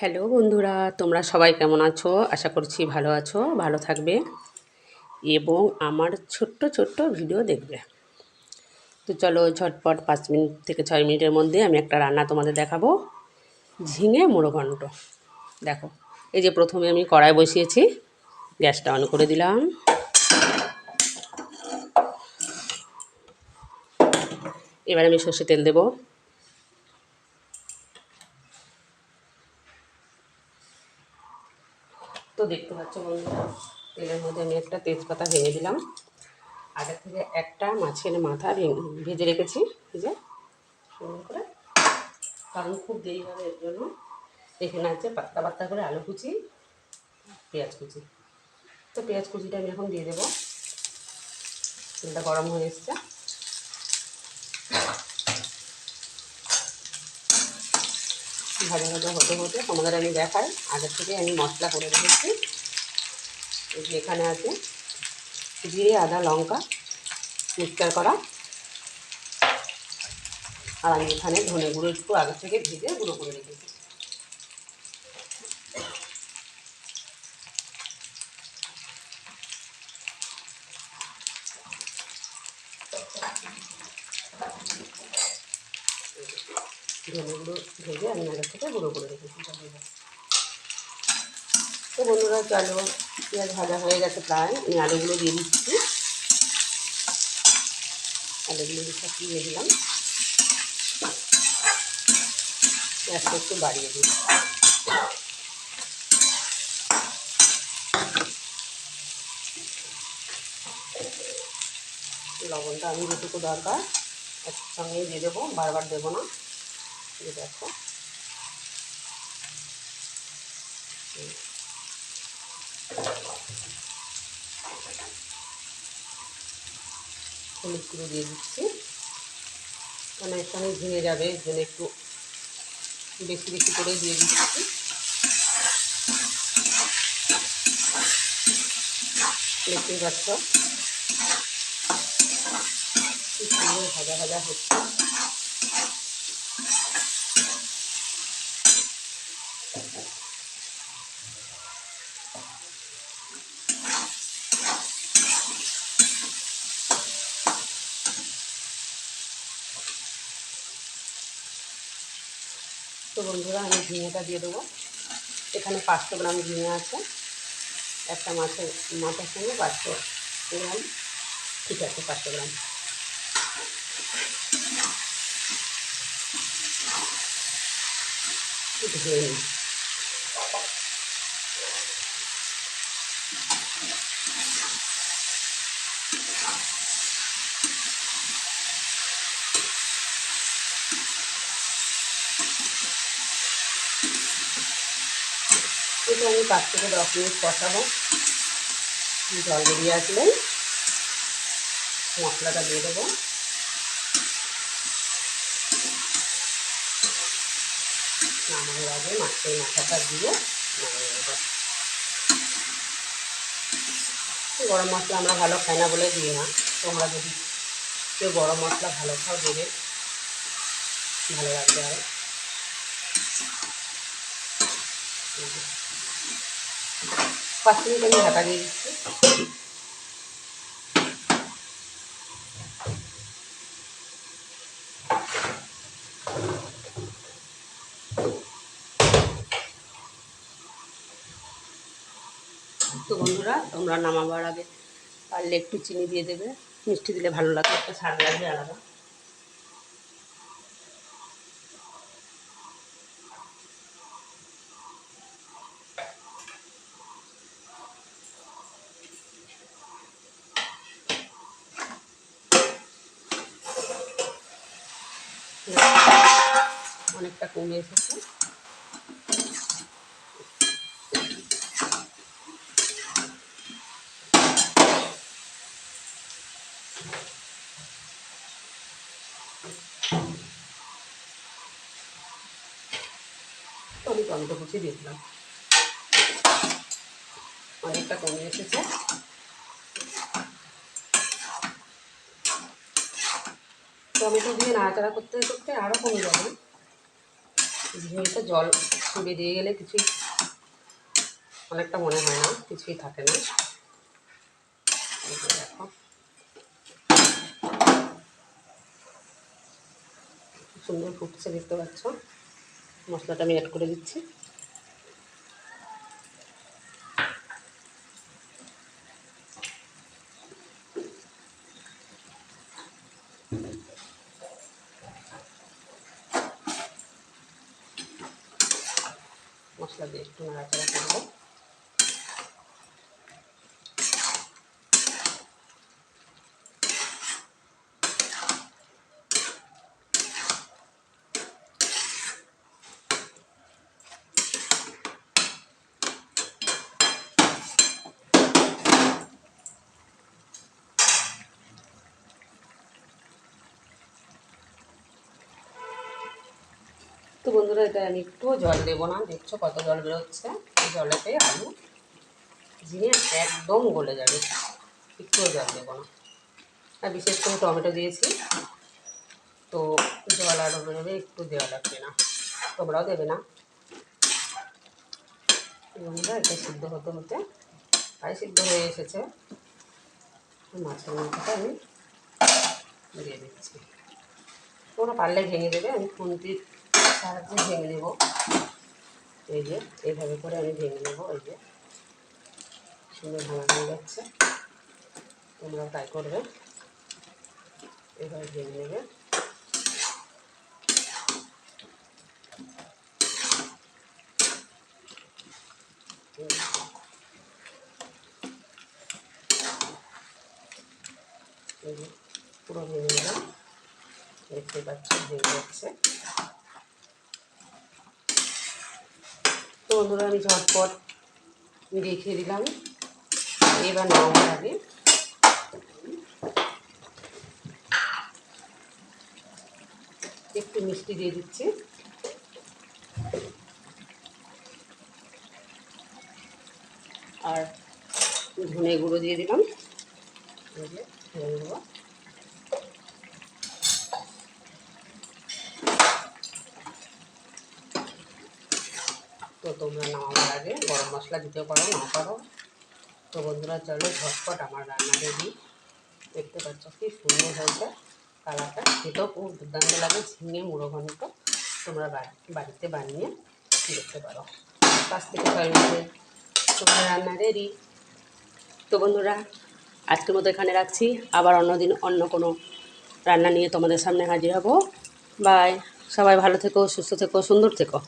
Hello বন্ধুরা, তোমরা সবাই কেমন আছো? আশা করছি ভালো আছো, ভালো থাকবে এবং আমার ছোট্ট ছোট্ট ভিডিও দেখবে। তো চলো ঝটপট 5 মিনিট থেকে 6 মিনিটের মধ্যে আমি একটা রান্না তোমাদের দেখাবো, ঝিঙে মোড়ঘণ্ট। দেখো, এই যে প্রথমে আমি কড়াই বসিয়েছি, গ্যাসটা অন করে দিলাম। এবার আমি সর্ষে তেল দেবো। তো দেখতে পাচ্ছ বন্ধুরা, তেলের মধ্যে আমি একটা তেজপাতা ভেঙে দিলাম। আগে থেকে একটা মাছের মাথা ভেজে রেখেছি, ভেজে সুন্দর করে, কারণ খুব দেরি হবে এর জন্য। এখানে আছে পাত্তা পাত্তা করে আলু কুচি, পেঁয়াজ কুচি। তো পেঁয়াজ কুচিটা আমি এখন দিয়ে দেবো। তেলটা গরম হয়ে এসছে। ভাজা ভাজা হতে হতে তোমাদের আমি দেখাই, আগের থেকে আমি মশলা করে রেখেছি। এই যে এখানে আছে জিরে, আদা, লঙ্কা মিক্সচার করা, আর আমি এখানে ধনে গুঁড়ো একটু আগে থেকে ভেজে গুঁড়ো করে রেখেছি। ধনে গুঁড়ো ভেজে আমি আগে থেকে গুঁড়ো করে রেখেছি। তো বন্ধুরা চলো, পেঁয়াজ ভাজা হয়ে গেছে প্রায়, আমি আলুগুলো দিয়ে দিচ্ছি। আলুগুলো দিয়ে দিলাম, গ্যাসটা একটু বাড়িয়ে দিই। লবণটা আমি যেটুকু দরকার একসঙ্গেই দিয়ে দেবো, বারবার দেবো না। দিয়ে দেখো, হলুদ গুঁড়ো দিয়ে দিচ্ছি, কারণ এর সঙ্গে ঝিঙে যাবে, এর জন্য একটু বেশি বেশি করে দিয়ে দিচ্ছি। দেখতেই পাচ্ছ কি সুন্দর ভাজা ভাজা হচ্ছে। তো বন্ধুরা আমি ঝিঙেটা দিয়ে দেবো। এখানে 500 গ্রাম ঝিঙে আছে, একটা মাছের মাথার সঙ্গে 500 গ্রাম, ঠিক আছে 500 গ্রাম। ধুয়ে নিই। এটা আমি 5 থেকে 10 মিনিট কষাবো। জল বেরিয়ে আসলেই মশলাটা দিয়ে দেবো। নামানোর আগে মাছের মাথাটা দিয়ে নামিয়ে দেবো। গরম মশলা আমরা ভালো খাই না বলে দিই না, তোমরা যদি কেউ গরম মশলা ভালো খাও দেবে, ভালো লাগবে। আর 5 মিনিট আমি ঢাকা দিয়ে দিচ্ছি। তো বন্ধুরা, তোমরা নামাবার আগে পারলে একটু চিনি দিয়ে দেবে, মিষ্টি দিলে ভালো লাগে, একটা স্বাদ লাগবে আলাদা। অনেকটা কমে এসেছে। তো আমি টমেটো কুচি দিয়ে দিলাম, অনেকটা কমে এসেছে। টমেটো দিয়ে নাড়াচাড়া করতে করতে আরও কমে যাবে। ঝিঙেতে জল বেরিয়ে গেলে কিছুই অনেকটা মনে হয় না, কিছুই থাকে না। দেখো সুন্দর ফুটছে, দেখতে পাচ্ছ। মশলাটা আমি অ্যাড করে দিচ্ছি। মশলা দিয়ে একটু নাড়াচাড়া করবো। তো বন্ধুরা, এটা আমি একটুও জল দেবো না, দেখছো কত জল বেরোচ্ছে। এই জলেতে আলু ঝিঙে একদম গলে যাবে, একটুও জল দেবো না। আর বিশেষ করে টমেটো দিয়েছি, তো জল আরও বেরোবে, একটু দেওয়া লাগবে না, তোমরাও দেবে না। বন্ধুরা, এটা সিদ্ধ হতে হতে প্রায় সিদ্ধ হয়ে এসেছে। মাছের মাথাটা আমি দিয়ে দিচ্ছি। তোমরা পারলে ভেঙে দেবে, আমি খুন্তির সাহায্যে ভেঙে নেব। এই যে এইভাবে করে আমি ভেঙে নেবো। এই যে সুন্দর ভাঙা হয়ে যাচ্ছে, তোমরাও তাই করবে, এইভাবে ভেঙে নেবে। এই যে পুরো ভেঙে নিলাম, দেখতে পাচ্ছ ভেঙে যাচ্ছে। তো বন্ধুরা, আমি ঝটপট রেখে দিলাম। এবার নামানোর আগে একটু মিষ্টি দিয়ে দিচ্ছি, আর ধনে গুঁড়ো দিয়ে দিলাম। এই যে ধনে গুঁড়ো। তো তোমরা নামাবার আগে গরম মশলা দিতে পারো, না পারো। তো বন্ধুরা, চলো ঝটপট আমার রান্না রেডি। দেখতে পাচ্ছ কি সুন্দর হয়েছে কালারটা, খেতেও খুব দুর্দান্ত লাগে। ঝিঙে মুড়ো ঘন্ট তোমরা বাড়িতে বানিয়ে দেখতে পারো। 5 থেকে 6 মিনিটে তোমার রান্না রেডি। তো বন্ধুরা, আজকের মতো এখানে রাখছি। আবার অন্যদিন অন্য কোনো রান্না নিয়ে তোমাদের সামনে হাজির হব। বাই। সবাই ভালো থেকো, সুস্থ থেকো, সুন্দর থেকো।